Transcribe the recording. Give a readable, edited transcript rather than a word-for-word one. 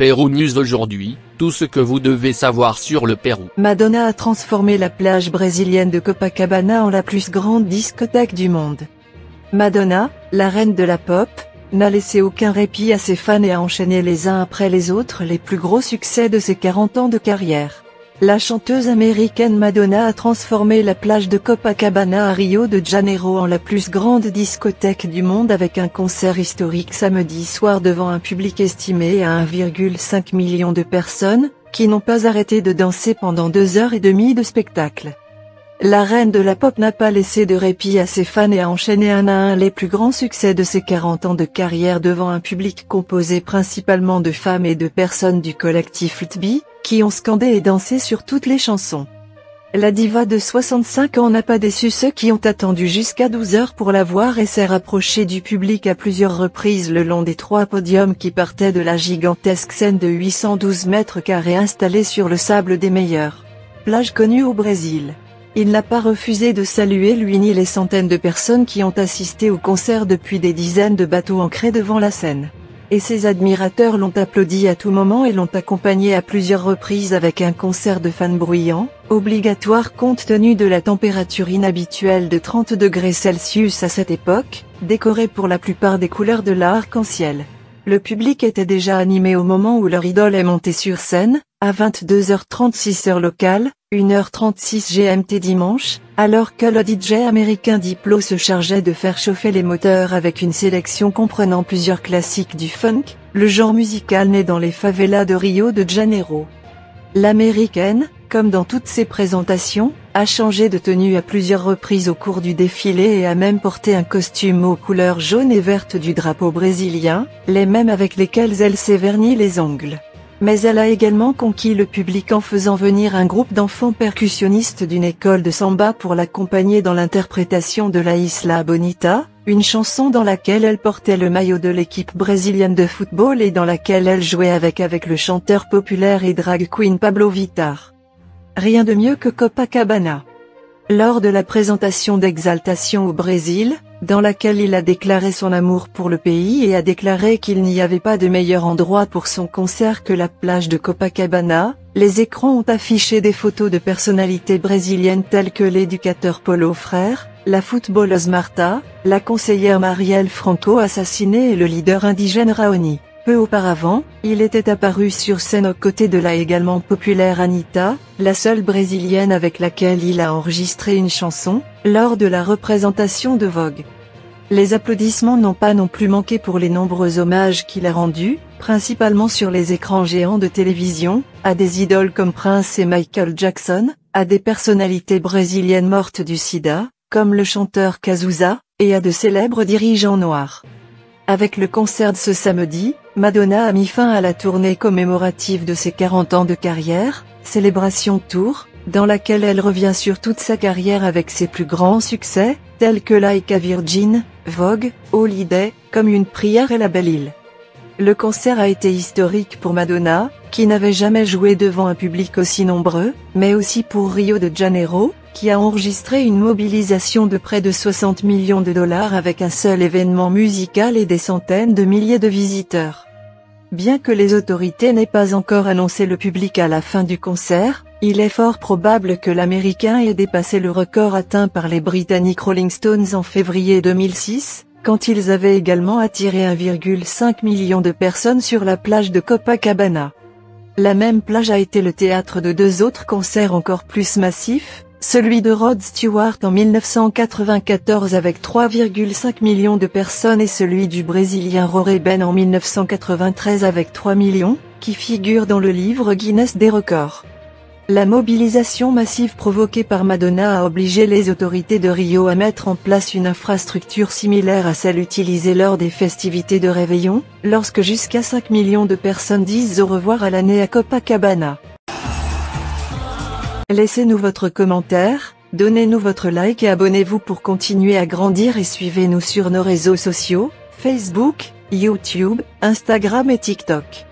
Pérou News aujourd'hui, tout ce que vous devez savoir sur le Pérou. Madonna a transformé la plage brésilienne de Copacabana en la plus grande discothèque du monde. Madonna, la reine de la pop, n'a laissé aucun répit à ses fans et a enchaîné les uns après les autres les plus gros succès de ses 40 ans de carrière. La chanteuse américaine Madonna a transformé la plage de Copacabana à Rio de Janeiro en la plus grande discothèque du monde avec un concert historique samedi soir devant un public estimé à 1,5 million de personnes, qui n'ont pas arrêté de danser pendant 2h30 de spectacle. La reine de la pop n'a pas laissé de répit à ses fans et a enchaîné un à un les plus grands succès de ses 40 ans de carrière devant un public composé principalement de femmes et de personnes du collectif LTB, qui ont scandé et dansé sur toutes les chansons. La diva de 65 ans n'a pas déçu ceux qui ont attendu jusqu'à 12 heures pour la voir et s'est rapprochée du public à plusieurs reprises le long des 3 podiums qui partaient de la gigantesque scène de 812 mètres carrés installée sur le sable des meilleures plages connues au Brésil. Il n'a pas refusé de saluer lui ni les centaines de personnes qui ont assisté au concert depuis des dizaines de bateaux ancrés devant la scène. Et ses admirateurs l'ont applaudi à tout moment et l'ont accompagné à plusieurs reprises avec un concert de fans bruyant, obligatoire compte tenu de la température inhabituelle de 30 degrés Celsius à cette époque, décoré pour la plupart des couleurs de l'arc-en-ciel. Le public était déjà animé au moment où leur idole est montée sur scène, à 22h36 heure locale, 1h36 GMT dimanche, alors que le DJ américain Diplo se chargeait de faire chauffer les moteurs avec une sélection comprenant plusieurs classiques du funk, le genre musical né dans les favelas de Rio de Janeiro. L'américaine, comme dans toutes ses présentations, a changé de tenue à plusieurs reprises au cours du défilé et a même porté un costume aux couleurs jaune et verte du drapeau brésilien, les mêmes avec lesquels elle s'est verni les ongles. Mais elle a également conquis le public en faisant venir un groupe d'enfants percussionnistes d'une école de samba pour l'accompagner dans l'interprétation de La Isla Bonita, une chanson dans laquelle elle portait le maillot de l'équipe brésilienne de football et dans laquelle elle jouait avec le chanteur populaire et drag queen Pablo Vittar. Rien de mieux que Copacabana. Lors de la présentation d'Exaltation au Brésil, dans laquelle il a déclaré son amour pour le pays et a déclaré qu'il n'y avait pas de meilleur endroit pour son concert que la plage de Copacabana, les écrans ont affiché des photos de personnalités brésiliennes telles que l'éducateur Paulo Freire, la footballeuse Marta, la conseillère Marielle Franco assassinée et le leader indigène Raoni. Peu auparavant, il était apparu sur scène aux côtés de la également populaire Anitta, la seule brésilienne avec laquelle il a enregistré une chanson, lors de la représentation de Vogue. Les applaudissements n'ont pas non plus manqué pour les nombreux hommages qu'il a rendus, principalement sur les écrans géants de télévision, à des idoles comme Prince et Michael Jackson, à des personnalités brésiliennes mortes du sida, comme le chanteur Cazuza, et à de célèbres dirigeants noirs. Avec le concert de ce samedi, Madonna a mis fin à la tournée commémorative de ses 40 ans de carrière, Célébration Tour, dans laquelle elle revient sur toute sa carrière avec ses plus grands succès, tels que Like a Virgin, Vogue, Holiday, Comme une prière et La Belle Île. Le concert a été historique pour Madonna, qui n'avait jamais joué devant un public aussi nombreux, mais aussi pour Rio de Janeiro, qui a enregistré une mobilisation de près de 60 millions de dollars avec un seul événement musical et des centaines de milliers de visiteurs. Bien que les autorités n'aient pas encore annoncé le public à la fin du concert, il est fort probable que l'Américain ait dépassé le record atteint par les Britanniques Rolling Stones en février 2006, quand ils avaient également attiré 1,5 million de personnes sur la plage de Copacabana. La même plage a été le théâtre de 2 autres concerts encore plus massifs, celui de Rod Stewart en 1994 avec 3,5 millions de personnes et celui du Brésilien Roré Ben en 1993 avec 3 millions, qui figurent dans le livre Guinness des records. La mobilisation massive provoquée par Madonna a obligé les autorités de Rio à mettre en place une infrastructure similaire à celle utilisée lors des festivités de Réveillon, lorsque jusqu'à 5 millions de personnes disent au revoir à l'année à Copacabana. Laissez-nous votre commentaire, donnez-nous votre like et abonnez-vous pour continuer à grandir et suivez-nous sur nos réseaux sociaux, Facebook, YouTube, Instagram et TikTok.